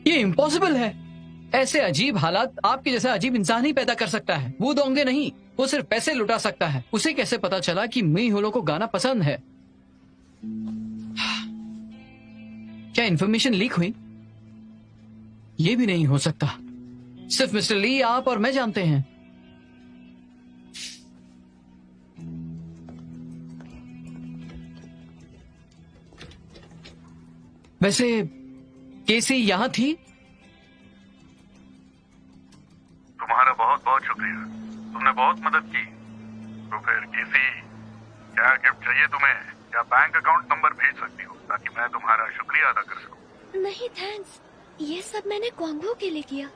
ये इम्पॉसिबल है। ऐसे अजीब हालात आपके जैसा अजीब इंसान ही पैदा कर सकता है, वो दोंगे नहीं। वो सिर्फ पैसे लुटा सकता है। उसे कैसे पता चला कि मी होलो को गाना पसंद है? क्या इन्फॉर्मेशन लीक हुई? ये भी नहीं हो सकता। सिर्फ मिस्टर ली, आप और मैं जानते हैं। वैसे केसी यहां थी? तुम्हारा बहुत बहुत शुक्रिया, तुमने बहुत मदद की। तो फिर केसी, क्या गिफ्ट चाहिए तुम्हें? क्या बैंक अकाउंट नंबर भेज सकती हो ताकि मैं तुम्हारा शुक्रिया अदा कर सकूं? नहीं थैंक्स, ये सब मैंने क्वांगो के लिए किया।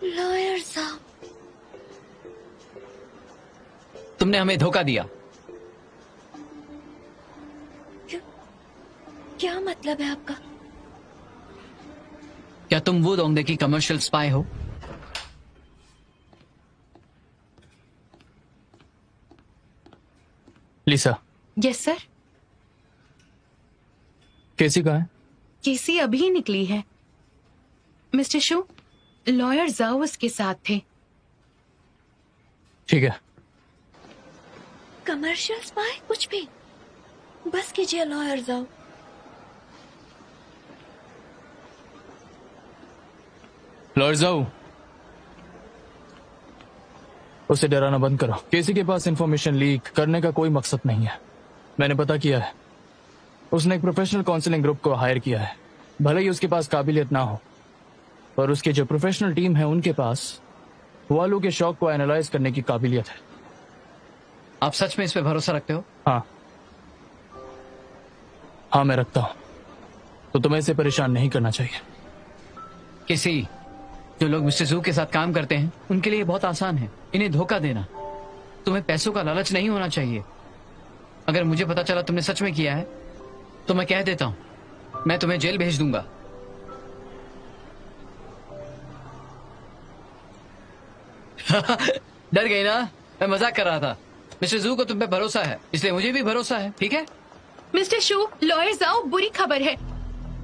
लॉयर साहब, तुमने हमें धोखा दिया। क्या मतलब है आपका? क्या तुम वो दोंगे की कमर्शियल स्पाई हो? लिसा। Yes sir. केसी कहाँ है? केसी अभी निकली है। मिस्टर शू, लॉयर जाओ उसके साथ थे। ठीक है। Commercial spy? कुछ भी। बस कीजिए लॉयर जाओ। लॉयर जाओ, उसे डराना बंद करो। केसी के पास इंफॉर्मेशन लीक करने का कोई मकसद नहीं है। मैंने पता किया है, उसने एक प्रोफेशनल काउंसलिंग ग्रुप को हायर किया है। भले ही उसके पास काबिलियत ना हो, पर उसकी जो प्रोफेशनल टीम है उनके पास वालों के शौक को एनालाइज करने की काबिलियत है। आप सच में इस पे भरोसा रखते हो? हाँ मैं रखता हूं। तो तुम्हें इसे परेशान नहीं करना चाहिए। किसी जो लोग मिस्टर जू के साथ काम करते हैं उनके लिए बहुत आसान है इन्हें धोखा देना। तुम्हें पैसों का लालच नहीं होना चाहिए। अगर मुझे पता चला तुमने सच में किया है तो मैं कह देता हूं, मैं तुम्हें जेल भेज दूंगा। डर गई ना? मैं मजाक कर रहा था। मिस्टर जू को तुम पे भरोसा है, इसलिए मुझे भी भरोसा है। ठीक है मिस्टर शू, लॉयर जाओ, बुरी खबर है।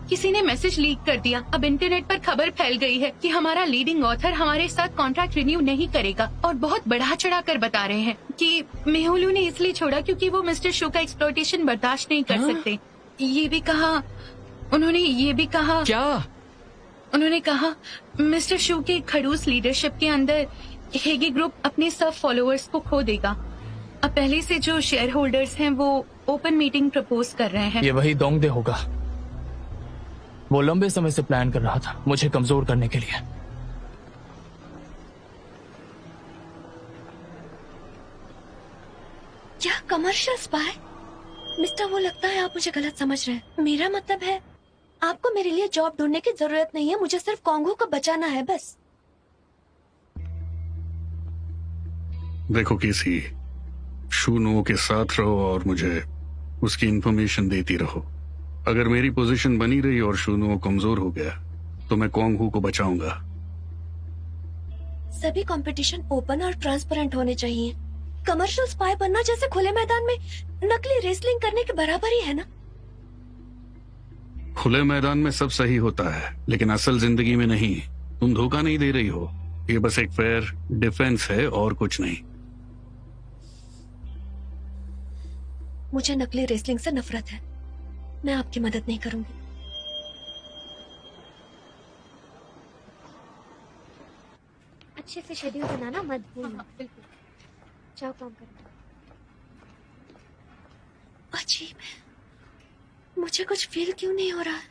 किसी ने मैसेज लीक कर दिया। अब इंटरनेट पर खबर फैल गई है कि हमारा लीडिंग ऑथर हमारे साथ कॉन्ट्रैक्ट रिन्यू नहीं करेगा, और बहुत बढ़ा चढ़ा कर बता रहे हैं कि मेहुलू ने इसलिए छोड़ा क्योंकि वो मिस्टर शू का एक्सप्लॉयटेशन बर्दाश्त नहीं कर सकते। ये भी कहा उन्होंने, ये भी कहा। क्या? उन्होंने कहा मिस्टर शू की खड़ूस लीडरशिप के अंदर हेगी ग्रुप अपने सब फॉलोअर्स को खो देगा। अब पहले से जो शेयर होल्डर्स हैं वो ओपन मीटिंग प्रपोज कर रहे हैं। ये वही दोंगदे होगा। वो लंबे समय से प्लान कर रहा था मुझे कमजोर करने के लिए। क्या कमर्शियल स्पाई? मिस्टर, वो लगता है आप मुझे गलत समझ रहे हैं। मेरा मतलब है आपको मेरे लिए जॉब ढूंढने की जरूरत नहीं है, मुझे सिर्फ कॉन्गो को बचाना है बस। देखो केसी, शूनो के साथ रहो और मुझे उसकी इंफॉर्मेशन देती रहो। अगर मेरी पोजीशन बनी रही और शूनो कमजोर हो गया तो मैं कॉन्गो को बचाऊंगा। सभी कंपटीशन ओपन और ट्रांसपेरेंट होने चाहिए। कमर्शियल स्पाई बनना जैसे खुले मैदान में नकली रेसलिंग करने के बराबर ही है ना? खुले मैदान में सब सही होता है, लेकिन असल जिंदगी में नहीं। तुम धोखा नहीं दे रही हो, ये बस एक फेयर डिफेंस है और कुछ नहीं। मुझे नकली रेसलिंग से नफरत है। मैं आपकी मदद नहीं करूंगी। अच्छे से शेड्यूल बनाना मत भूलना। बिल्कुल। जाओ काम करो। अजीब है, मुझे कुछ फील क्यों नहीं हो रहा है।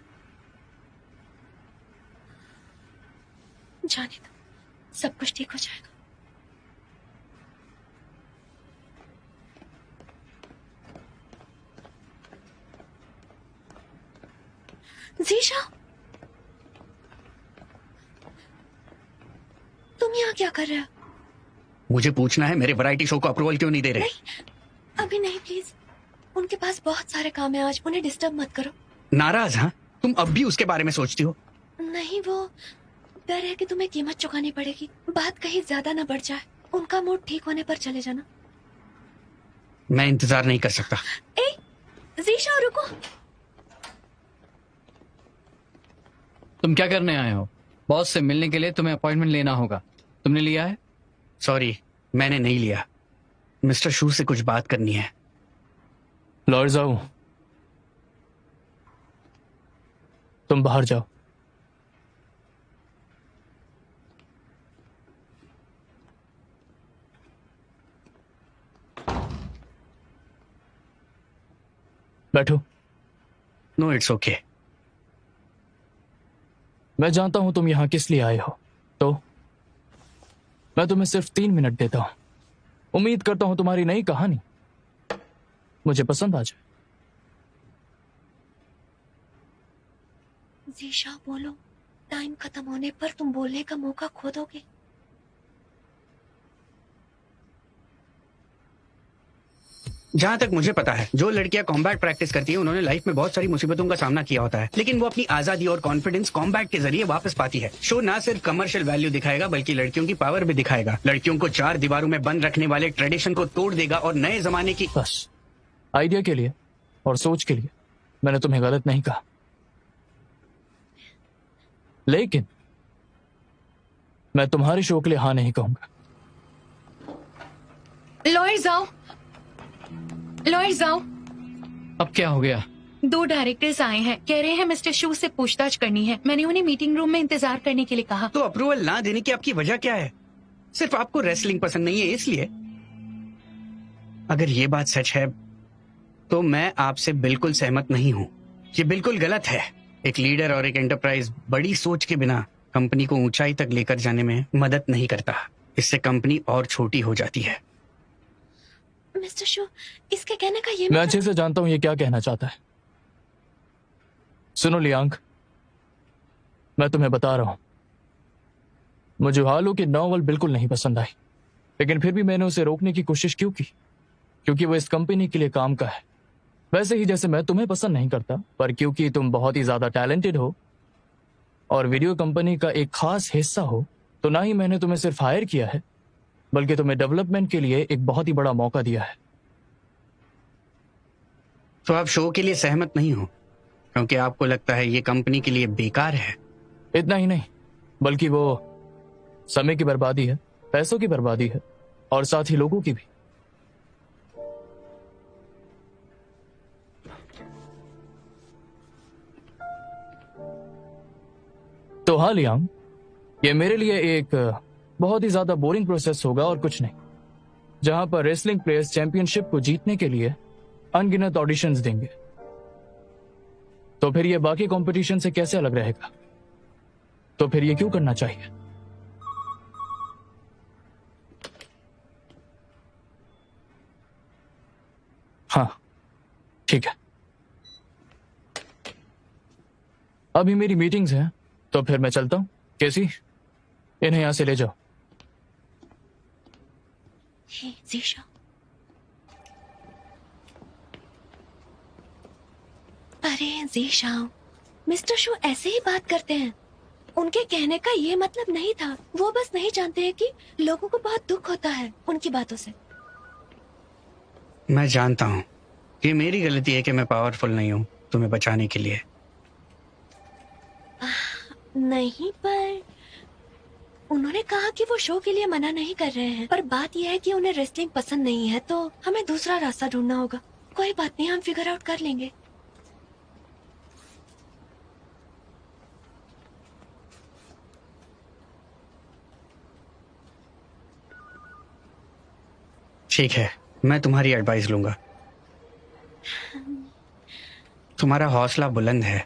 जाने दो, सब कुछ ठीक हो जाएगा। जीशा, तुम यहाँ क्या कर रहे हो? मुझे पूछना है मेरे वैरायटी शो को अप्रूवल क्यों नहीं दे रहे? नहीं, अभी नहीं प्लीज। उनके पास बहुत सारे काम है आज, उन्हें डिस्टर्ब मत करो। नाराज? हाँ, तुम अब भी उसके बारे में सोचती हो? नहीं, वो डर है कि तुम्हें कीमत चुकानी पड़ेगी। बात कहीं ज्यादा ना बढ़ जाए। उनका मूड ठीक होने पर चले जाना। मैं इंतजार नहीं कर सकता। ए, जीशा रुको। तुम क्या करने आए हो? बॉस से मिलने के लिए तुम्हें अपॉइंटमेंट लेना होगा। तुमने लिया है? सॉरी, मैंने नहीं लिया। मिस्टर शू से कुछ बात करनी है। लॉयर जाओ, तुम बाहर जाओ। बैठो। No, it's okay. मैं जानता हूं तुम यहां किस लिए आए हो, तो मैं तुम्हें सिर्फ 3 मिनट देता हूं। उम्मीद करता हूं तुम्हारी नई कहानी मुझे पसंद आ जाए। जीशा बोलो, टाइम खत्म होने पर तुम बोलने का मौका खो दोगे। जहां तक मुझे पता है, जो लड़कियां कॉम्बैट प्रैक्टिस करती हैं उन्होंने लाइफ में बहुत सारी मुसीबतों का सामना किया होता है, लेकिन वो अपनी आजादी और कॉन्फिडेंस कॉम्बैट के जरिए वापस पाती है। शो ना सिर्फ कमर्शियल वैल्यू दिखाएगा बल्कि लड़कियों की पावर भी दिखाएगा। लड़कियों को 4 दीवारों में बंद रखने वाले ट्रेडिशन को तोड़ देगा और नए जमाने की। बस आइडिया के लिए और सोच के लिए मैंने तुम्हें गलत नहीं कहा, लेकिन मैं तुम्हारे शो के लिए हाँ नहीं कहूंगा। लॉयर जाओ, लॉयर जाओ। अब क्या हो गया? 2 डायरेक्टर्स आए हैं, कह रहे हैं मिस्टर शू से पूछताछ करनी है। मैंने उन्हें मीटिंग रूम में इंतजार करने के लिए कहा। तो अप्रूवल ना देने की आपकी वजह क्या है? सिर्फ आपको रेसलिंग पसंद नहीं है इसलिए? अगर ये बात सच है तो मैं आपसे बिल्कुल सहमत नहीं हूं। ये बिल्कुल गलत है। एक लीडर और एक एंटरप्राइज बड़ी सोच के बिना कंपनी को ऊंचाई तक लेकर जाने में मदद नहीं करता। इससे कंपनी और छोटी हो जाती है। मिस्टर शू, इसके कहने का ये मैं अच्छे से जानता हूं ये क्या कहना चाहता है। सुनो लियांग, मैं तुम्हें बता रहा हूं, मुझे हालू की नॉवल बिल्कुल नहीं पसंद आई, लेकिन फिर भी मैंने उसे रोकने की कोशिश क्यों की? क्योंकि वो इस कंपनी के लिए काम का है। वैसे ही जैसे मैं तुम्हें पसंद नहीं करता, पर क्योंकि तुम बहुत ही ज्यादा टैलेंटेड हो और वीडियो कंपनी का एक खास हिस्सा हो, तो ना ही मैंने तुम्हें सिर्फ हायर किया है बल्कि तुम्हें डेवलपमेंट के लिए एक बहुत ही बड़ा मौका दिया है। तो आप शो के लिए सहमत नहीं हो क्योंकि आपको लगता है ये कंपनी के लिए बेकार है? इतना ही नहीं, बल्कि वो समय की बर्बादी है, पैसों की बर्बादी है और साथ ही लोगों की भी। तो हाँ लियांग, ये मेरे लिए एक बहुत ही ज्यादा बोरिंग प्रोसेस होगा और कुछ नहीं, जहां पर रेसलिंग प्लेयर्स चैंपियनशिप को जीतने के लिए अनगिनत ऑडिशंस देंगे। तो फिर ये बाकी कंपटीशन से कैसे अलग रहेगा? तो फिर ये क्यों करना चाहिए? हाँ ठीक है, अभी मेरी मीटिंग्स हैं तो फिर मैं चलता हूं। कैसी, इन्हें यहां से ले जाओ। हे जीशा, अरे जीशा, मिस्टर शू ऐसे ही बात करते हैं। उनके कहने का ये मतलब नहीं था। वो बस नहीं जानते हैं कि लोगों को बहुत दुख होता है उनकी बातों से। मैं जानता हूं ये मेरी गलती है कि मैं पावरफुल नहीं हूं तुम्हें बचाने के लिए। नहीं, पर उन्होंने कहा कि वो शो के लिए मना नहीं कर रहे हैं, पर बात यह है कि उन्हें रेसलिंग पसंद नहीं है, तो हमें दूसरा रास्ता ढूंढना होगा। कोई बात नहीं, हम फिगर आउट कर लेंगे। ठीक है, मैं तुम्हारी एडवाइस लूंगा। तुम्हारा हौसला बुलंद है।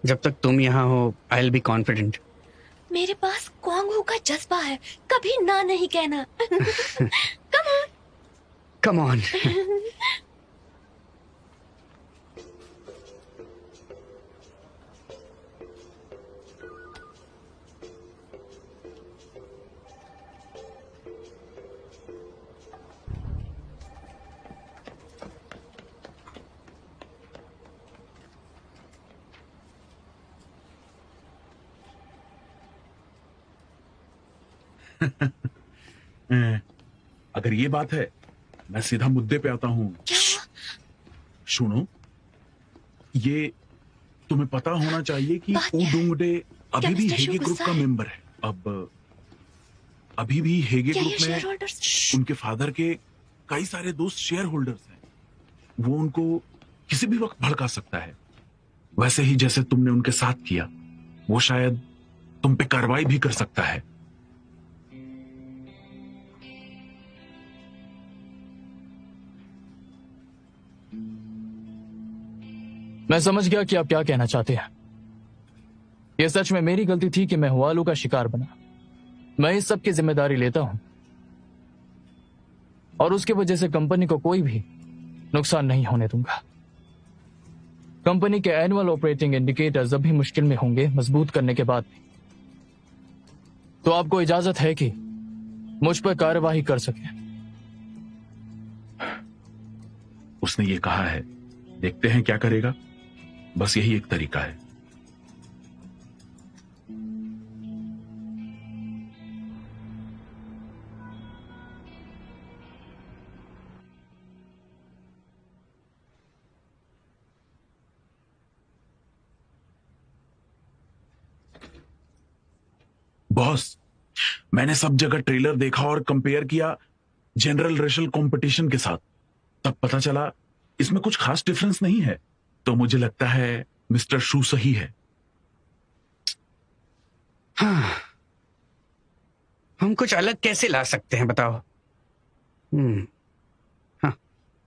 जब तक तुम यहाँ हो आई विल बी कॉन्फिडेंट। मेरे पास क्वांग का जज्बा है, कभी ना नहीं कहना। Come on. Come on. अगर ये बात है, मैं सीधा मुद्दे पे आता हूँ। क्या हुआ? सुनो, ये तुम्हें पता होना चाहिए कि बात क्या है? ओडोंगडे अभी भी मिस्टर शू हेगे ग्रुप गुस्सा का है? मेंबर है। अब अभी भी हेगे क्या ये ग्रुप शेयर में होल्डर्स? उनके फादर के कई सारे दोस्त शेयर होल्डर्स हैं। वो उनको किसी भी वक्त भड़का सकता है, वैसे ही जैसे तुमने उनके साथ किया। वो शायद तुम पे कार्रवाई भी कर सकता है। मैं समझ गया कि आप क्या कहना चाहते हैं। यह सच में मेरी गलती थी कि मैं हुआलू का शिकार बना। मैं इस सब की जिम्मेदारी लेता हूं और उसकी वजह से कंपनी को कोई भी नुकसान नहीं होने दूंगा। कंपनी के एनुअल ऑपरेटिंग इंडिकेटर्स अभी मुश्किल में होंगे मजबूत करने के बाद भी। तो आपको इजाजत है कि मुझ पर कार्यवाही कर सके। उसने ये कहा है, देखते हैं क्या करेगा। बस यही एक तरीका है। बॉस, मैंने सब जगह ट्रेलर देखा और कंपेयर किया जनरल रेशल कंपटीशन के साथ। तब पता चला इसमें कुछ खास डिफरेंस नहीं है। तो मुझे लगता है मिस्टर शू सही है। हाँ, हम कुछ अलग कैसे ला सकते हैं बताओ? हाँ,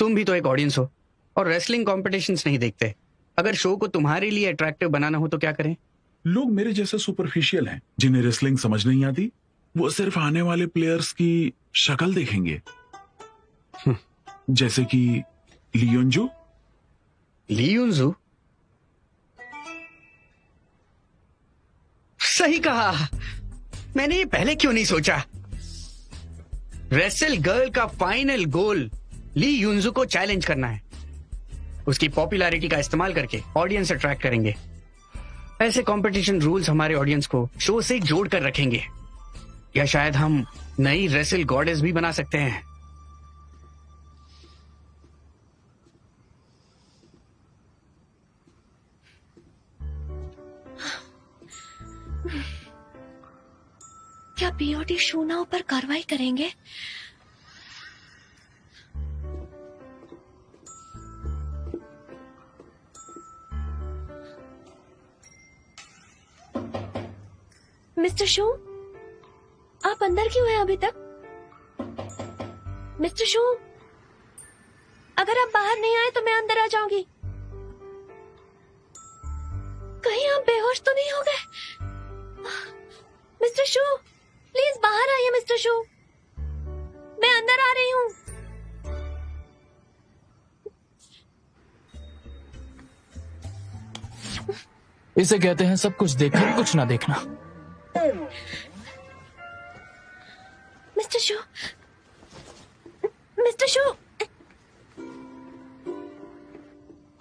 तुम भी तो एक ऑडियंस हो और रेसलिंग कॉम्पिटिशन्स नहीं देखते। अगर शो को तुम्हारे लिए अट्रैक्टिव बनाना हो तो क्या करें? लोग मेरे जैसे सुपरफिशियल हैं जिन्हें रेसलिंग समझ नहीं आती। वो सिर्फ आने वाले प्लेयर्स की शक्ल देखेंगे, जैसे कि लियोंजू। लियुनजू? सही कहा। मैंने ये पहले क्यों नहीं सोचा? रेसल गर्ल का फाइनल गोल ली युनजू को चैलेंज करना है। उसकी पॉपुलैरिटी का इस्तेमाल करके ऑडियंस अट्रैक्ट करेंगे। ऐसे कंपटीशन रूल्स हमारे ऑडियंस को शो से जोड़ कर रखेंगे। या शायद हम नई रेसल गॉडेस भी बना सकते हैं। क्या बीओडी शूनाओं पर कार्रवाई करेंगे? मिस्टर शू, आप अंदर क्यों हैं अभी तक? मिस्टर शू, अगर आप बाहर नहीं आए तो मैं अंदर आ जाऊंगी। कहीं आप बेहोश तो नहीं हो गए? मिस्टर शू, प्लीज बाहर आइए। मिस्टर शू, मैं अंदर आ रही हूँ। इसे कहते हैं सब कुछ देखना कुछ ना देखना। मिस्टर शू, मिस्टर शू,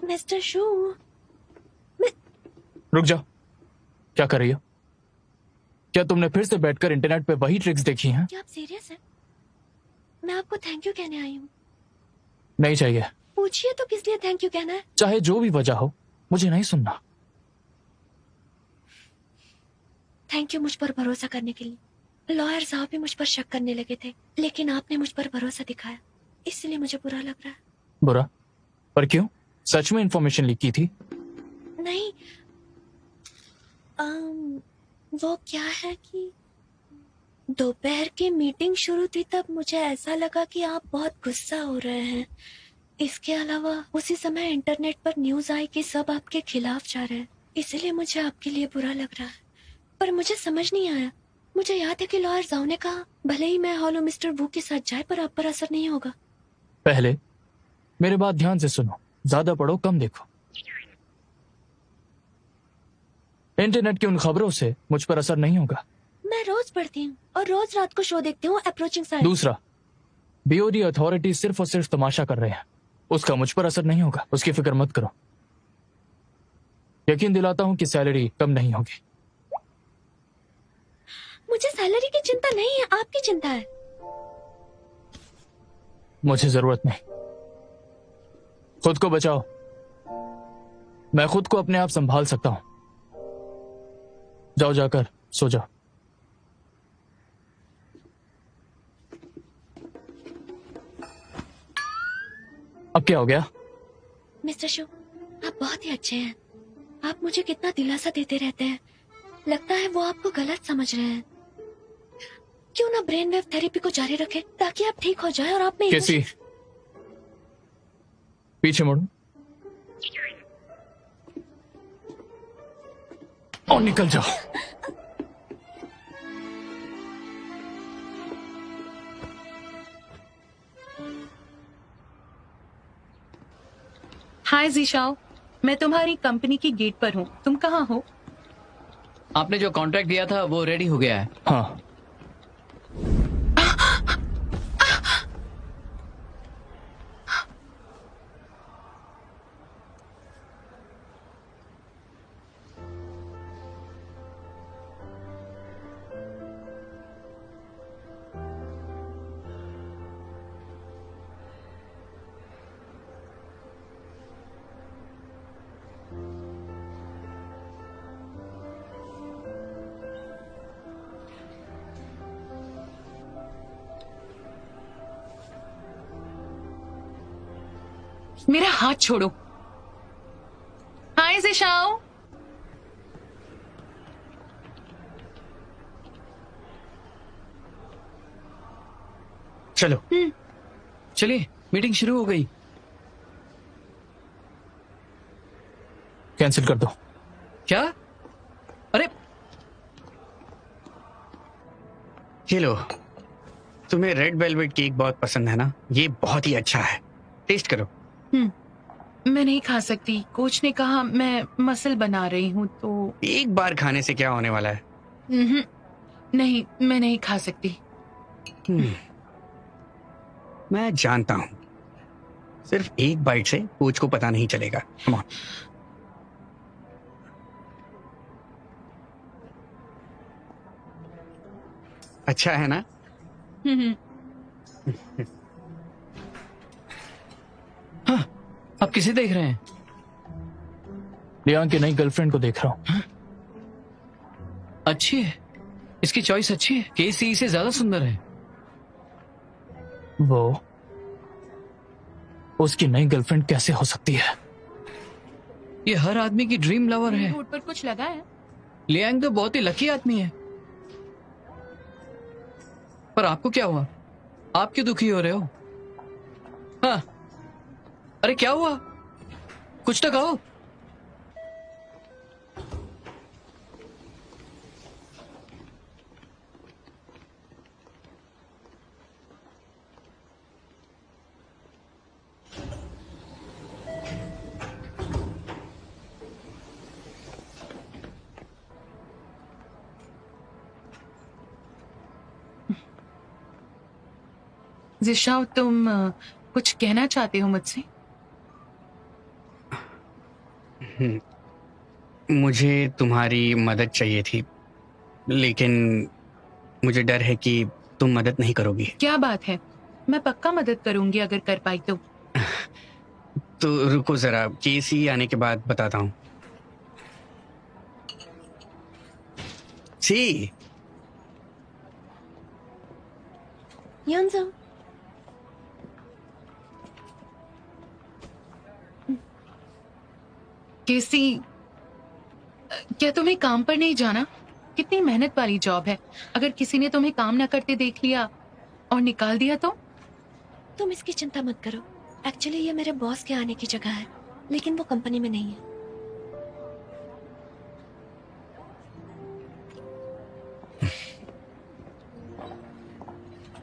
मिस्टर शू, रुक जाओ, क्या कर रही हो? क्या तुमने फिर से बैठकर इंटरनेट पे वही ट्रिक्स देखी हैं? क्या आप सीरियस हैं? मैं आपको थैंक यू कहने आई हूँ। नहीं चाहिए। पूछिए तो किस लिए थैंक यू कहना है? चाहे जो भी वजह हो, मुझे नहीं सुनना। थैंक यू मुझ पर भरोसा करने के लिए। लॉयर साहब भी मुझ पर शक करने लगे थे, लेकिन आपने मुझ पर भरोसा दिखाया, इसलिए मुझे बुरा लग रहा है। बुरा? पर क्यों? सच में इंफॉर्मेशन लीक की थी? नहीं, वो क्या है कि दोपहर की मीटिंग शुरू थी तब मुझे ऐसा लगा कि आप बहुत गुस्सा हो रहे हैं। इसके अलावा उसी समय इंटरनेट पर न्यूज आई कि सब आपके खिलाफ जा रहे हैं, इसलिए मुझे आपके लिए बुरा लग रहा है। पर मुझे समझ नहीं आया। मुझे याद है कि लॉयर जाओ ने कहा भले ही मैं हॉलो मिस्टर वू के साथ जाए पर आप पर असर नहीं होगा। पहले मेरे बात ध्यान से सुनो, ज्यादा पढ़ो कम देखो। इंटरनेट की उन खबरों से मुझ पर असर नहीं होगा। मैं रोज पढ़ती हूँ और रोज रात को शो देखती हूँ अप्रोचिंग साइंस। दूसरा, बीओडी अथॉरिटी सिर्फ और सिर्फ तमाशा कर रहे हैं, उसका मुझ पर असर नहीं होगा, उसकी फिक्र मत करो। यकीन दिलाता हूँ कि सैलरी कम नहीं होगी। मुझे सैलरी की चिंता नहीं है, आपकी चिंता है। मुझे जरूरत नहीं। खुद को बचाओ, मैं खुद को अपने आप संभाल सकता हूं। जाओ, जाकर सो जाओ। अब क्या हो गया? मिस्टर शो, आप बहुत ही अच्छे हैं। आप मुझे कितना दिलासा देते रहते हैं। लगता है वो आपको गलत समझ रहे हैं। क्यों ना ब्रेन वेव थेरेपी को जारी रखें ताकि आप ठीक हो जाए और आप में कैसी? पीछे मुड़ो और निकल जाओ। हाय जीशाओ, मैं तुम्हारी कंपनी की गेट पर हूँ। तुम कहाँ हो? आपने जो कॉन्ट्रैक्ट दिया था वो रेडी हो गया है। हाँ, मेरा हाथ छोड़ो। हाय जीशाओ। चलो। चलिए, मीटिंग शुरू हो गई। कैंसिल कर दो। क्या? अरे ये लो, तुम्हें रेड वेलवेट केक बहुत पसंद है ना? ये बहुत ही अच्छा है, टेस्ट करो। मैं नहीं खा सकती। कोच ने कहा मैं मसल बना रही हूँ तो। एक बार खाने से क्या होने वाला है? नहीं, मैं नहीं खा सकती। मैं जानता हूँ, सिर्फ एक बाइट से कोच को पता नहीं चलेगा। Come on. अच्छा है ना? हाँ, आप किसे देख रहे हैं? लियांग की नई गर्लफ्रेंड को देख रहा हूं। अच्छी है, इसकी चॉइस अच्छी है। केसी से ज्यादा सुंदर है। वो उसकी नई गर्लफ्रेंड कैसे हो सकती है? ये हर आदमी की ड्रीम लवर है। होठ पर कुछ लगा है? लियांग तो बहुत ही लकी आदमी है। पर आपको क्या हुआ? आप क्यों दुखी हो रहे हो? हाँ, अरे क्या हुआ? कुछ तो कहो। जिशाओ, तुम कुछ कहना चाहते हो मुझसे? मुझे तुम्हारी मदद चाहिए थी, लेकिन मुझे डर है कि तुम मदद नहीं करोगी। क्या बात है, मैं पक्का मदद करूंगी अगर कर पाई तो। तो रुको जरा, केसी आने के बाद बताता हूँ। सी योंजो, केसी, क्या तुम्हें काम पर नहीं जाना? कितनी मेहनत वाली जॉब है। अगर किसी ने तुम्हें काम ना करते देख लिया और निकाल दिया तो? तुम इसकी चिंता मत करो। एक्चुअली ये मेरे बॉस के आने की जगह है, लेकिन वो कंपनी में नहीं है।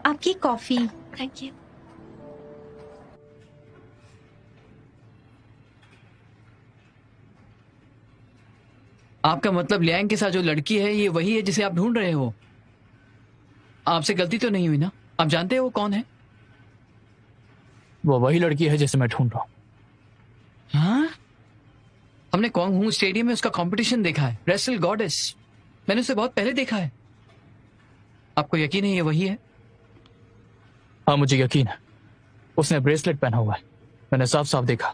आपकी कॉफी। Thank you. आपका मतलब लियांग के साथ जो लड़की है ये वही है जिसे आप ढूंढ रहे हो? आपसे गलती तो नहीं हुई ना? आप जानते हैं वो कौन है? वो वही लड़की है जिसे मैं ढूंढ रहा हूं। हाँ, हमने कॉन्ग हू स्टेडियम में उसका कंपटीशन देखा है, रेसल गॉडेस। मैंने उसे बहुत पहले देखा है। आपको यकीन है ये वही है? हाँ, मुझे यकीन है। उसने ब्रेसलेट पहना हुआ है, मैंने साफ साफ देखा।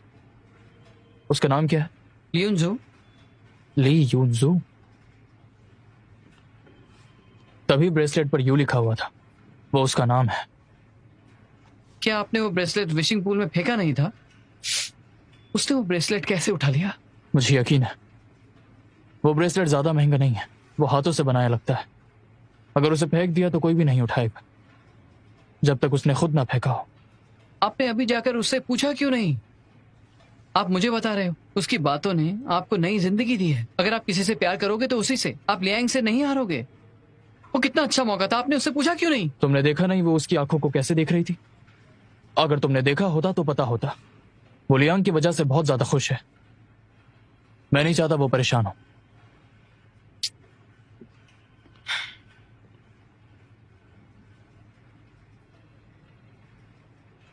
उसका नाम क्या है? लियुनजू। ली यूनजू। तभी ब्रेसलेट पर यू लिखा हुआ था, वो उसका नाम है। क्या आपने वो ब्रेसलेट विशिंग पूल में फेंका नहीं था? उसने वो ब्रेसलेट कैसे उठा लिया? मुझे यकीन है वो ब्रेसलेट ज्यादा महंगा नहीं है, वो हाथों से बनाया लगता है। अगर उसे फेंक दिया तो कोई भी नहीं उठाएगा जब तक उसने खुद ना फेंका हो। आपने अभी जाकर उससे पूछा क्यों नहीं? आप मुझे बता रहे हो उसकी बातों ने आपको नई जिंदगी दी है। अगर आप किसी से प्यार करोगे तो उसी से। आप लियांग से नहीं हारोगे। वो कितना अच्छा मौका था, आपने उससे पूछा क्यों नहीं? तुमने देखा नहीं वो उसकी आंखों को कैसे देख रही थी? अगर तुमने देखा होता तो पता होता। वो लियांग की वजह से बहुत ज्यादा खुश है। मैं नहीं चाहता वो परेशान हो।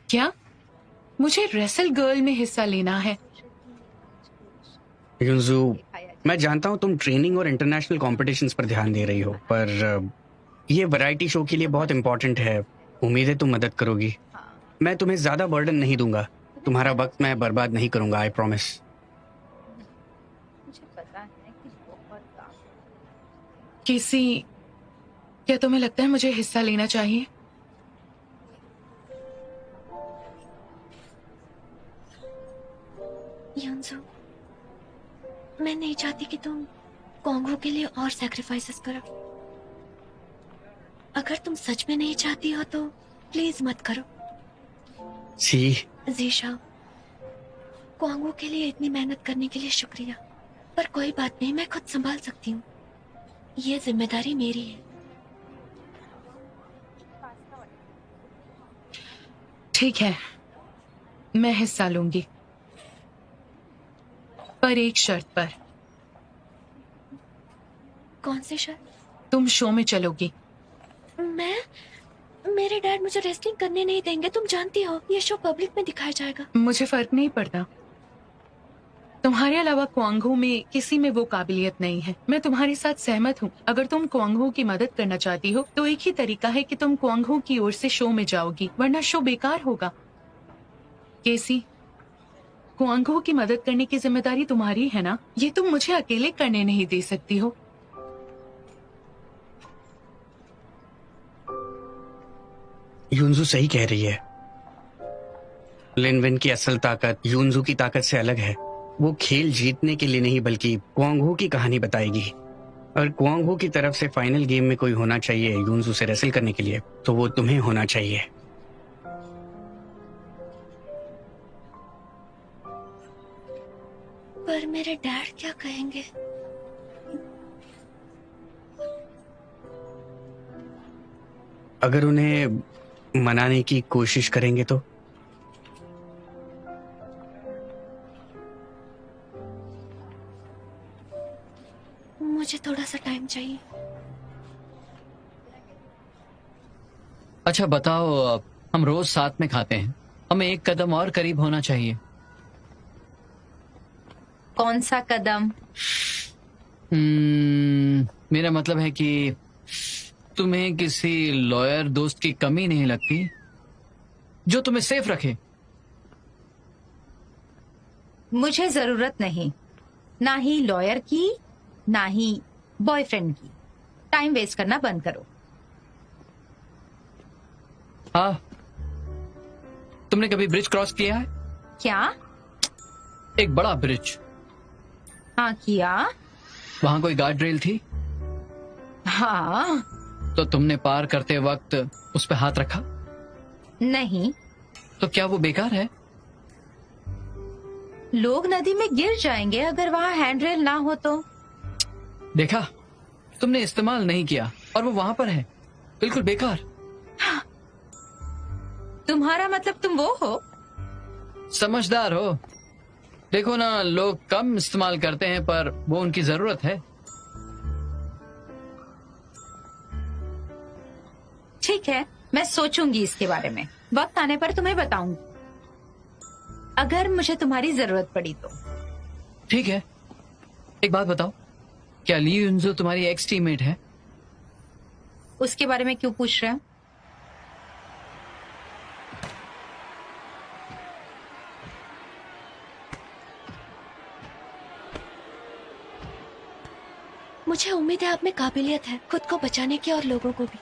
क्या मुझे रेसल गर्ल में हिस्सा लेना है? युनजू, मैं जानता हूँ तुम ट्रेनिंग और इंटरनेशनल कॉम्पिटिशन्स पर ध्यान दे रही हो, पर ये वैरायटी शो के लिए बहुत इंपॉर्टेंट है। उम्मीद है तुम मदद करोगी। मैं तुम्हें ज्यादा बर्डन नहीं दूंगा, तुम्हारा वक्त मैं बर्बाद नहीं करूंगा, आई प्रॉमिस। किसी, क्या तुम्हें लगता है मुझे हिस्सा लेना चाहिए? युनजू, मैं नहीं चाहती कि तुम कॉन्गो के लिए और सैक्रिफाइसेस करो। अगर तुम सच में नहीं चाहती हो तो प्लीज मत करो। जीशा, कॉन्गो के लिए इतनी मेहनत करने के लिए शुक्रिया, पर कोई बात नहीं, मैं खुद संभाल सकती हूँ। ये जिम्मेदारी मेरी है। ठीक है, मैं हिस्सा लूंगी, पर एक शर्त पर। कौन सी शर्त? तुम शो में चलोगी। मेरे डैड मुझे रेसलिंग करने नहीं देंगे, तुम जानती हो। ये शो पब्लिक में दिखाया जाएगा। मुझे फर्क नहीं पड़ता, तुम्हारे अलावा क्वांगहो में किसी में वो काबिलियत नहीं है। मैं तुम्हारे साथ सहमत हूँ। अगर तुम क्वांगहो की मदद करना चाहती हो तो एक ही तरीका है कि तुम क्वांगहो की ओर से शो में जाओगी, वरना शो बेकार होगा। केसी, क्वांगहो की मदद करने की जिम्मेदारी तुम्हारी है ना, ये तुम मुझे अकेले करने नहीं दे सकती हो। युनजू सही कह रही है। लिनविन की असल ताकत युनजू की ताकत से अलग है। वो खेल जीतने के लिए नहीं बल्कि क्वांगहो की कहानी बताएगी। और क्वांगहो की तरफ से फाइनल गेम में कोई होना चाहिए युनजू से रेसल करने के लिए, तो वो तुम्हें होना चाहिए। पर मेरे डैड क्या कहेंगे? अगर उन्हें मनाने की कोशिश करेंगे तो? मुझे थोड़ा सा टाइम चाहिए। अच्छा बताओ, हम रोज साथ में खाते हैं, हमें एक कदम और करीब होना चाहिए। कौन सा कदम? मेरा मतलब है कि तुम्हें किसी लॉयर दोस्त की कमी नहीं लगती जो तुम्हें सेफ रखे? मुझे जरूरत नहीं, ना ही लॉयर की ना ही बॉयफ्रेंड की। टाइम वेस्ट करना बंद करो। हाँ, तुमने कभी ब्रिज क्रॉस किया है? क्या? एक बड़ा ब्रिज। हाँ किया। वहां कोई गार्ड रेल थी? हाँ। तो तुमने पार करते वक्त उस पे हाथ रखा? नहीं। तो क्या वो बेकार है? लोग नदी में गिर जाएंगे अगर वहाँ हैंडरेल ना हो तो। देखा, तुमने इस्तेमाल नहीं किया और वो वहां पर है, बिल्कुल बेकार। तुम्हारा मतलब तुम वो हो? समझदार हो। देखो ना, लोग कम इस्तेमाल करते हैं पर वो उनकी जरूरत है। ठीक है, मैं सोचूंगी इसके बारे में। वक्त आने पर तुम्हें बताऊंगी अगर मुझे तुम्हारी जरूरत पड़ी तो। ठीक है, एक बात बताओ, क्या ली युनजो तुम्हारी एक्स टीममेट है? उसके बारे में क्यों पूछ रहे हो? मुझे उम्मीद है आप में काबिलियत है खुद को बचाने की और लोगों को भी।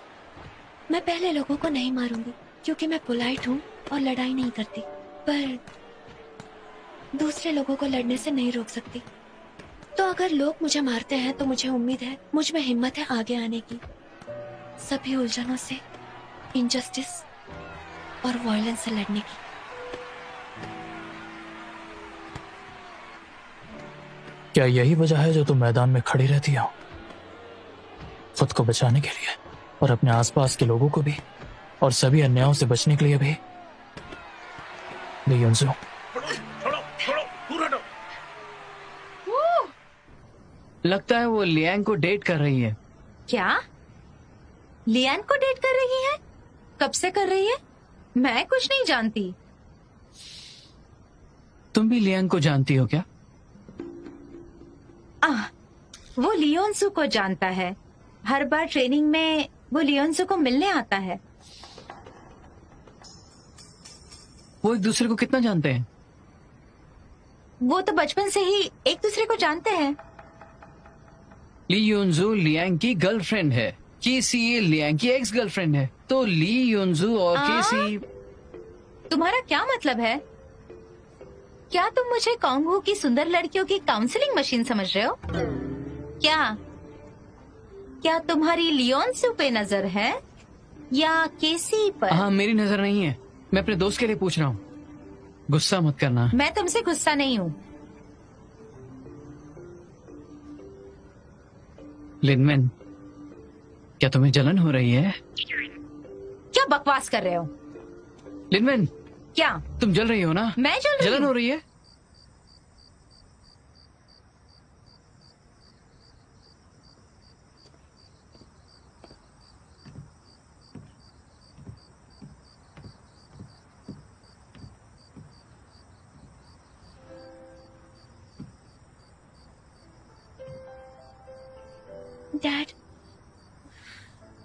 मैं पहले लोगों को नहीं मारूंगी क्योंकि मैं पोलाइट हूँ और लड़ाई नहीं करती, पर दूसरे लोगों को लड़ने से नहीं रोक सकती। तो अगर लोग मुझे मारते हैं तो मुझे उम्मीद है मुझ में हिम्मत है आगे आने की, सभी उलझनों से, इनजस्टिस और वायलेंस से लड़ने की। क्या यही वजह है जो तुम मैदान में खड़ी रहती हो? खुद को बचाने के लिए और अपने आसपास के लोगों को भी और सभी अन्यायों से बचने के लिए भी। ली युनसू, लगता है वो लियांग को डेट कर रही है। क्या? लियान को डेट कर रही है? कब से कर रही है? मैं कुछ नहीं जानती। तुम भी लियांग को जानती हो क्या? वो लियोनसू को जानता है। हर बार ट्रेनिंग में वो लियोनसू को मिलने आता है। वो एक दूसरे को कितना जानते हैं? वो तो बचपन से ही एक दूसरे को जानते हैं। ली युनजू लियांग की गर्लफ्रेंड है, केसी लियांग की एक्स गर्लफ्रेंड है। तो ली युनजू और केसी। तुम्हारा क्या मतलब है? क्या तुम मुझे कांगो की सुंदर लड़कियों की काउंसलिंग मशीन समझ रहे हो? क्या तुम्हारी लियोनसू पे नजर है या केसी पर? हाँ, मेरी नजर नहीं है। मैं अपने दोस्त के लिए पूछ रहा हूँ, गुस्सा मत करना। मैं तुमसे गुस्सा नहीं हूँ। लिनमेन, क्या तुम्हें जलन हो रही है? क्या बकवास कर रहे हो? लिनमेन, क्या तुम जल रही हो ना? मैं जल रही जलन हूँ? हो रही है? डैड,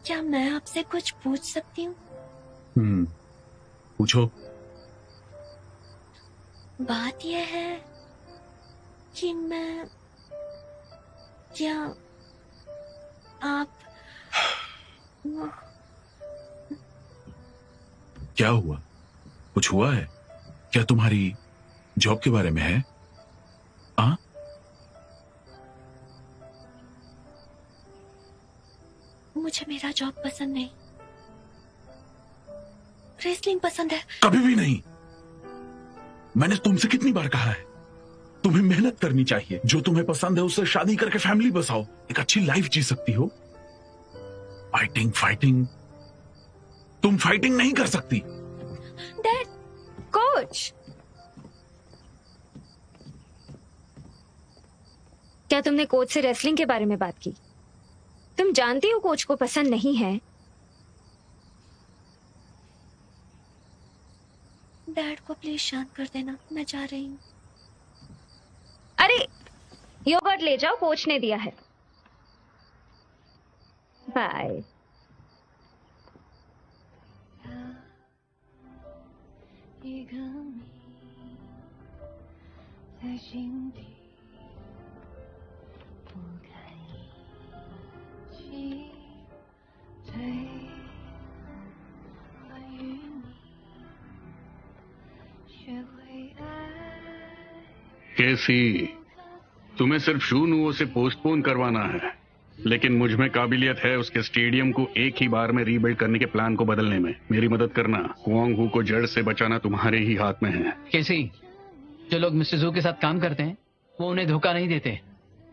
क्या मैं आपसे कुछ पूछ सकती हूँ? पूछो। बात यह है कि क्या आप क्या हुआ? कुछ हुआ है क्या? तुम्हारी जॉब के बारे में है? हाँ, मुझे मेरा जॉब पसंद नहीं, रेसलिंग पसंद है। कभी भी नहीं। मैंने तुमसे कितनी बार कहा है, तुम्हें मेहनत करनी चाहिए। जो तुम्हें पसंद है उससे शादी करके फैमिली बसाओ, एक अच्छी लाइफ जी सकती हो। फाइटिंग तुम फाइटिंग नहीं कर सकती। डैड, कोच, क्या तुमने कोच से रेसलिंग के बारे में बात की? तुम जानती हो कोच को पसंद नहीं है। डैड को प्लीज शांत कर देना, मैं जा रही हूँ। अरे, योगर्ट ले जाओ, कोच ने दिया है। बाय। केसी, तुम्हें सिर्फ शूनुओं से पोस्टपोन करवाना है, लेकिन मुझ में काबिलियत है उसके स्टेडियम को एक ही बार में रीबिल्ड करने के प्लान को बदलने में। मेरी मदद करना। क्वांग हू को जड़ से बचाना तुम्हारे ही हाथ में है। केसी, जो लोग मिस्टर जू के साथ काम करते हैं वो उन्हें धोखा नहीं देते,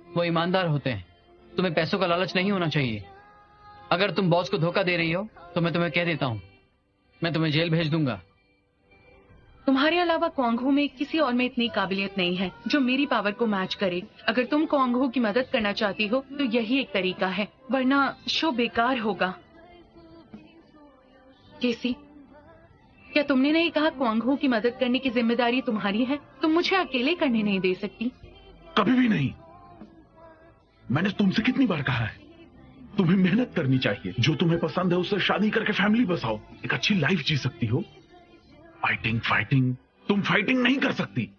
वो ईमानदार होते हैं। तुम्हें पैसों का लालच नहीं होना चाहिए। अगर तुम बॉस को धोखा दे रही हो तो मैं तुम्हें कह देता हूँ, मैं तुम्हें जेल भेज दूंगा। तुम्हारे अलावा क्वांगहो में किसी और में इतनी काबिलियत नहीं है जो मेरी पावर को मैच करे। अगर तुम क्वांगहो की मदद करना चाहती हो तो यही एक तरीका है, वरना शो बेकार होगा। केसी, क्या तुमने नहीं कहा क्वांगहो की मदद करने की जिम्मेदारी तुम्हारी है? तुम मुझे अकेले करने नहीं दे सकती। कभी भी नहीं। मैंने तुमसे कितनी बार कहा है, तुम्हें मेहनत करनी चाहिए, जो तुम्हें पसंद है उससे शादी करके फैमिली बसाओ, एक अच्छी लाइफ जी सकती हो। फाइटिंग फाइटिंग, तुम फाइटिंग नहीं कर सकती।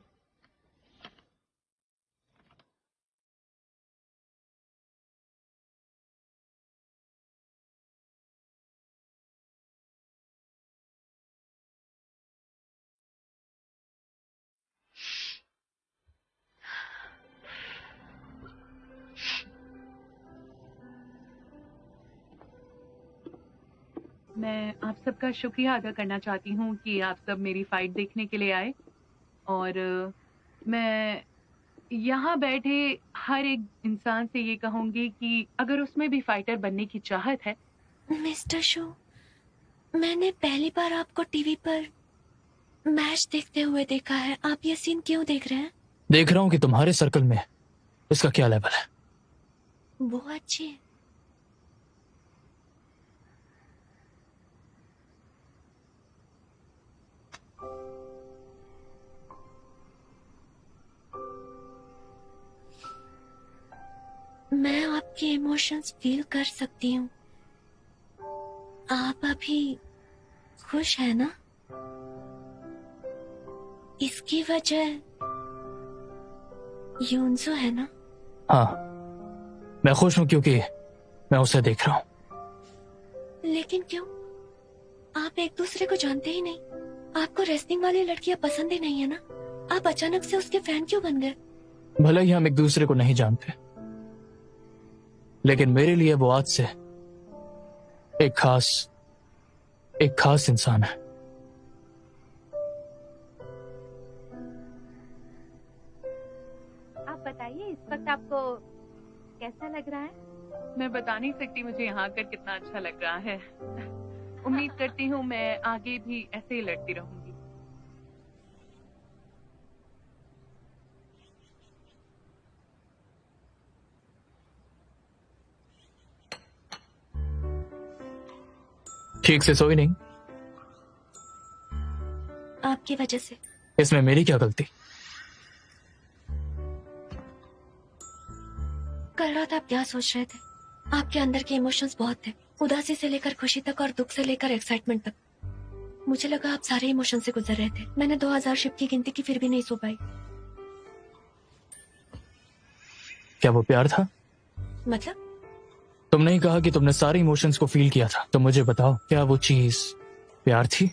मैं आप सबका शुक्रिया अदा करना चाहती हूँ कि आप सब मेरी फाइट देखने के लिए आए, और मैं यहाँ बैठे हर एक इंसान से ये कहूंगी कि अगर उसमें भी फाइटर बनने की चाहत है। मिस्टर शो, मैंने पहली बार आपको टीवी पर मैच देखते हुए देखा है। आप ये सीन क्यों देख रहे हैं? देख रहा हूँ कि तुम्हारे सर्कल में इसका क्या लेवल है। वो अच्छी है। मैं आपके इमोशंस फील कर सकती हूँ। आप अभी खुश है ना? इसकी वजह यून्सो है ना? हाँ, मैं खुश हूँ क्योंकि मैं उसे देख रहा हूँ। लेकिन क्यों? आप एक दूसरे को जानते ही नहीं। आपको रेसलिंग वाली लड़कियां पसंद ही नहीं है ना? आप अचानक से उसके फैन क्यों बन गए? भले ही हम एक दूसरे को नहीं जानते, लेकिन मेरे लिए वो आज से एक खास इंसान है। आप बताइए, इस वक्त आपको कैसा लग रहा है? मैं बता नहीं सकती मुझे यहाँ आकर कितना अच्छा लग रहा है। उम्मीद करती हूँ मैं आगे भी ऐसे ही लड़ती रहूंगी। ठीक से सोई नहीं? आपकी वजह से। इसमें मेरी क्या गलती? कल रात आप क्या सोच रहे थे? आपके अंदर के इमोशंस बहुत थे, उदासी से लेकर खुशी तक और दुख से लेकर एक्साइटमेंट तक। मुझे लगा आप सारे इमोशन से गुजर रहे थे। मैंने 2000 शिप की गिनती की, फिर भी नहीं सो पाई। क्या वो प्यार था? मतलब? तुमने ही कहा कि तुमने सारे इमोशंस को फील किया था, तो मुझे बताओ, क्या वो चीज प्यार थी?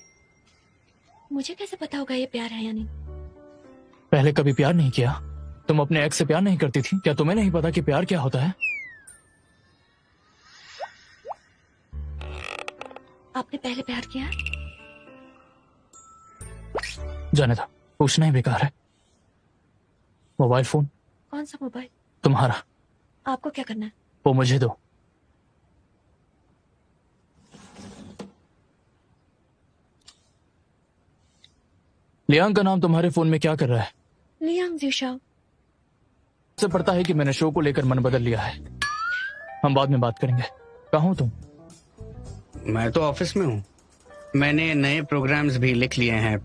मुझे कैसे पता होगा ये प्यार है या नहीं? पहले कभी प्यार नहीं किया? तुम अपने एक्स से प्यार नहीं करती थी? क्या तुम्हें नहीं पता कि प्यार क्या होता है? आपने पहले प्यार किया? जाने दो, पूछना ही बेकार है। Mobile phone? कौन सा मोबाइल? तुम्हारा। आपको क्या करना है? वो मुझे दो। लियांग का नाम तुम्हारे फोन में क्या कर रहा है? लियांग जीशाओ। से पड़ता है कि मैंने शो को लेकर मन बदल लिया है। हम बाद में बात करेंगे। कहाँ हो तुम? मैं तो ऑफिस में हूँ। मैंने नए प्रोग्राम्स भी लिख लिए हैं।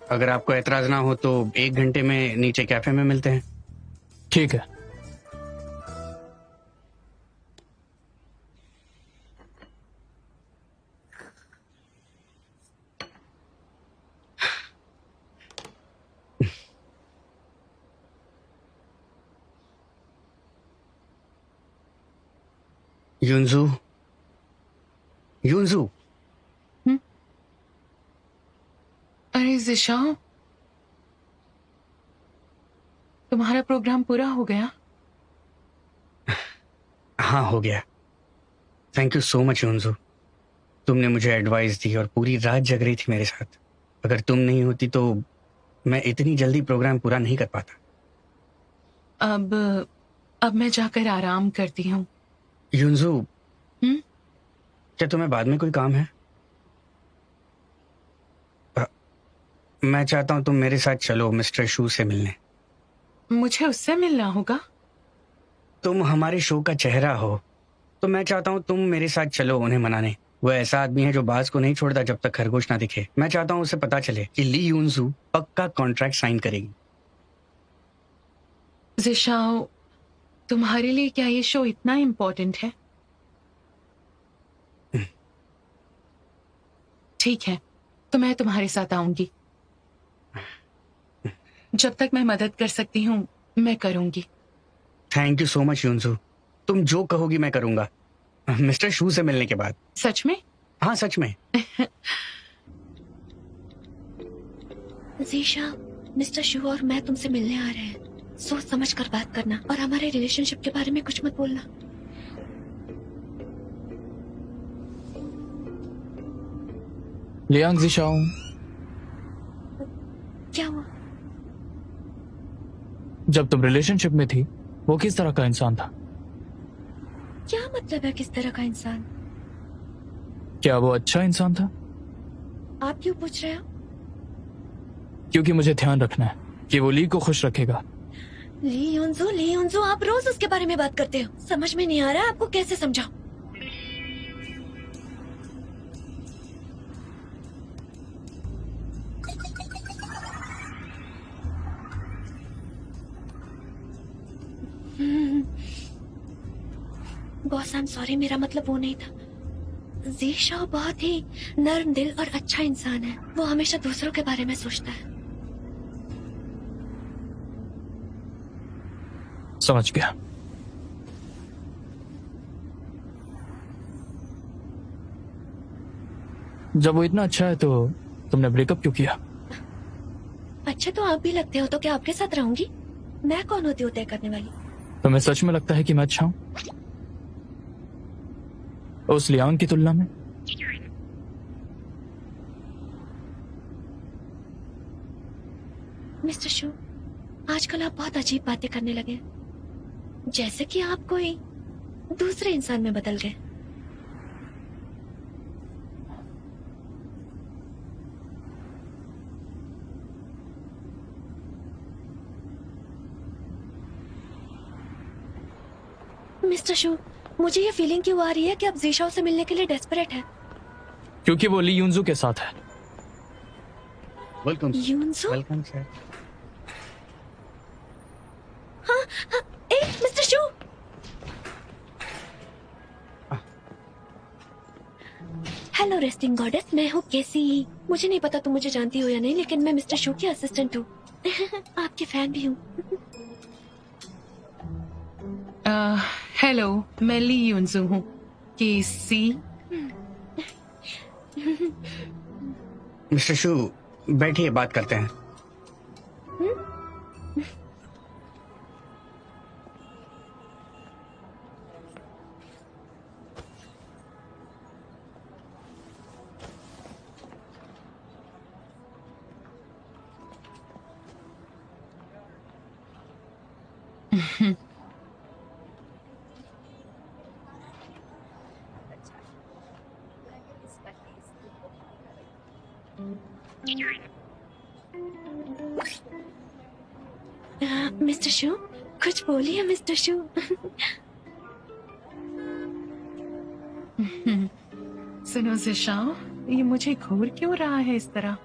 अगर आपको एतराज ना हो तो 1 घंटे में नीचे कैफे में मिलते हैं। ठीक है। यून्जू, यून्जू। अरे जिशाओ, तुम्हारा प्रोग्राम पूरा हो गया? हाँ, हो गया। Thank you so much Yunju. तुमने मुझे एडवाइस दी और पूरी रात जग रही थी मेरे साथ। अगर तुम नहीं होती तो मैं इतनी जल्दी प्रोग्राम पूरा नहीं कर पाता। अब मैं जाकर आराम करती हूँ। यून्जू, क्या तुम्हें बाद में कोई काम है? मैं चाहता हूँ तुम मेरे साथ चलो मिस्टर शू से मिलने। मुझे उससे मिलना होगा? तुम हमारे शो का चेहरा हो, तो मैं चाहता हूँ तुम मेरे साथ चलो उन्हें मनाने। वो ऐसा आदमी है जो बाज को नहीं छोड़ता जब तक खरगोश ना दिखे। मैं चाहता हूँ उसे पता चले कि ली यून्जू पक्का कॉन्ट्रैक्ट साइन करेगी। जिशाओ, तुम्हारे लिए क्या ये शो इतना इम्पोर्टेंट है? ठीक है, तो मैं तुम्हारे साथ आऊंगी। जब तक मैं मदद कर सकती हूँ मैं करूंगी। थैंक यू सो मच यूनसू, तुम जो कहोगी मैं करूंगा, मिस्टर शू से मिलने के बाद। सच में? हाँ सच में। जीशा, मिस्टर शू और मैं तुमसे मिलने आ रहे हैं। सोच समझ कर बात करना और हमारे रिलेशनशिप के बारे में कुछ मत बोलना। लियांग ज़िशाओ, क्या हुआ? जब तुम रिलेशनशिप में थी वो किस तरह का इंसान था? क्या मतलब है किस तरह का इंसान? क्या वो अच्छा इंसान था? आप क्यों पूछ रहे हो? क्योंकि मुझे ध्यान रखना है कि वो ली को खुश रखेगा। ली युनजू, आप रोज उसके बारे में बात करते हो। समझ में नहीं आ रहा आपको कैसे समझाऊं। बॉस, आई एम सॉरी, मेरा मतलब वो नहीं था। ज़ीशाओ बहुत ही नर्म दिल और अच्छा इंसान है। वो हमेशा दूसरों के बारे में सोचता है। समझ गया। जब वो इतना अच्छा है तो तुमने ब्रेकअप क्यों किया? अच्छा तो आप भी लगते हो, तो क्या आपके साथ रहूंगी? मैं कौन होती हूँ तय करने वाली? तुम्हें सच में लगता है कि मैं अच्छा हूं उस लियांग की तुलना में? मिस्टर शू, आजकल आप बहुत अजीब बातें करने लगे, जैसे कि आप कोई दूसरे इंसान में बदल गए। मिस्टर शू, मुझे ये फीलिंग क्यों आ रही है कि आप ज़ीशाओ से मिलने के लिए डेस्परेट हैं? क्योंकि वो ली युनजू के साथ है। वेलकम। युनजू? Welcome sir. हाँ, mister Shu. Hello resting goddess, मैं हूँ केसी। मुझे नहीं पता तुम मुझे जानती हो या नहीं, लेकिन मैं मिस्टर शू की असिस्टेंट हूँ। आपकी फैन भी हूँ। हेलो, मैं ली युनजू हूँ। केसी। मिस्टर शू बैठिए, बात करते हैं। मिस्टर शू, कुछ बोलिए मिस्टर शू। सुनो ज़िशाओ, ये मुझे घूर क्यों रहा है इस तरह?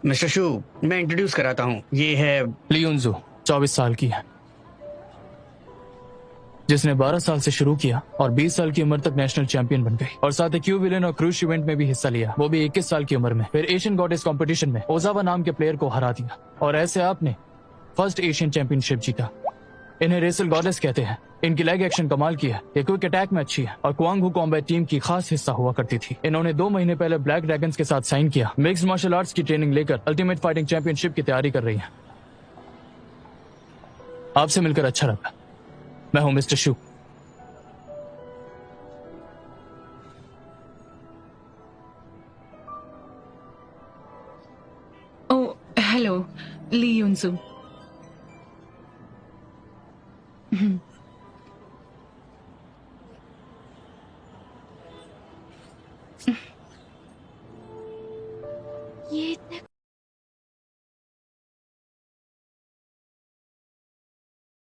मिस्टर शू, मैं इंट्रोड्यूस कराता हूँ, ये है ली युनजू, 24 साल की है, जिसने 12 साल से शुरू किया और 20 साल की उम्र तक नेशनल चैंपियन बन गई और साथ ही क्यू विलेन और क्रूज इवेंट में भी हिस्सा लिया, वो भी 21 साल की उम्र में। फिर एशियन गॉडेस कंपटीशन में ओजावा नाम के प्लेयर को हरा दिया और ऐसे आपने फर्स्ट एशियन चैंपियनशिप जीता। इन्हें रेसल गॉडेस कहते हैं। इनकी लेग एक्शन कमाल की है, ये क्विक अटैक में अच्छी है और क्वांग हू कॉम्बैट टीम की खास हिस्सा हुआ करती थी। इन्होंने 2 महीने पहले ब्लैक ड्रैगन्स के साथ साइन किया। मिक्स्ड मार्शल आर्ट्स की ट्रेनिंग लेकर अल्टीमेट फाइटिंग चैंपियनशिप की तैयारी कर रही है। आपसे मिलकर अच्छा लगा। मैं हूं मिस्टर शू। ओ हेलो, ली युनजू।